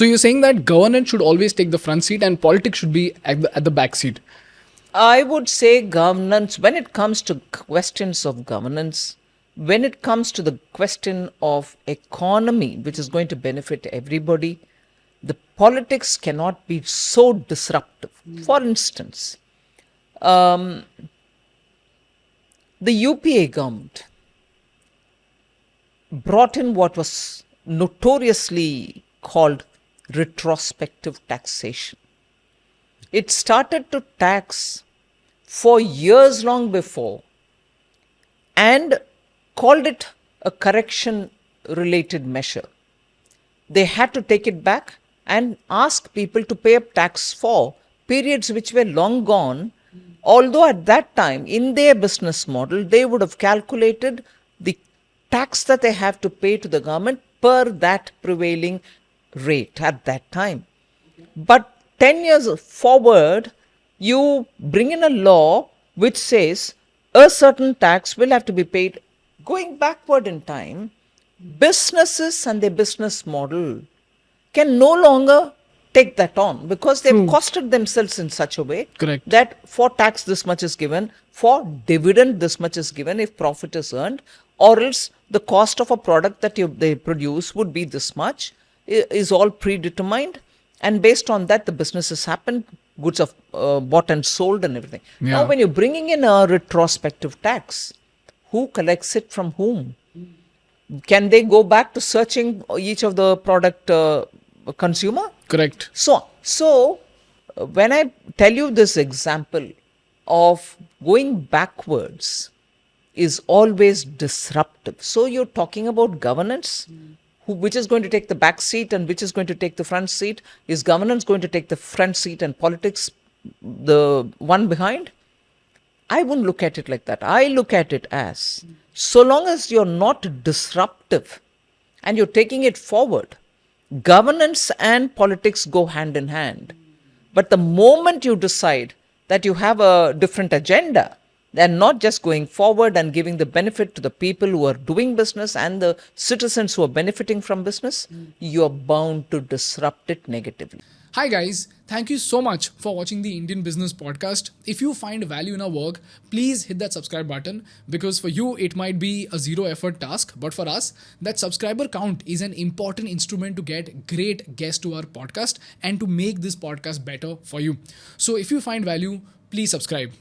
So you're saying that governance should always take the front seat and politics should be at the back seat. I would say governance, when it comes to questions of governance, when it comes to the question of economy, which is going to benefit everybody, the politics cannot be so disruptive. For instance, um, the UPA government brought in what was notoriously called retrospective taxation. It started to tax for years long before and called it a correction related measure. They had to take it back and ask people to pay up tax for periods which were long gone, although at that time in their business model they would have calculated the tax that they have to pay to the government per that prevailing rate at that time. But 10 years forward, you bring in a law which says a certain tax will have to be paid. Going backward in time, businesses and their business model can no longer take that on because they've costed themselves in such a way Correct. that for tax this much is given, for dividend this much is given if profit is earned, or else the cost of a product that they produce would be this much, is all predetermined, and based on that the businesses happen, goods are bought and sold and everything. Now Yeah. when you're bringing in a retrospective tax, who collects it from whom? Can they go back to searching each of the product consumer? Correct. So when I tell you this example of going backwards is always disruptive. So you're talking about governance, which is going to take the back seat and which is going to take the front seat. Is governance going to take the front seat and politics the one behind? I wouldn't look at it like that. I look at it as, so long as you're not disruptive and you're taking it forward, governance and politics go hand in hand. But the moment you decide that you have a different agenda, and not just going forward and giving the benefit to the people who are doing business and the citizens who are benefiting from business, you're bound to disrupt it negatively. Hi guys, thank you so much for watching the Indian Business Podcast. If you find value in our work, please hit that subscribe button, because for you it might be a zero effort task, but for us that subscriber count is an important instrument to get great guests to our podcast and to make this podcast better for you. So if you find value, please subscribe.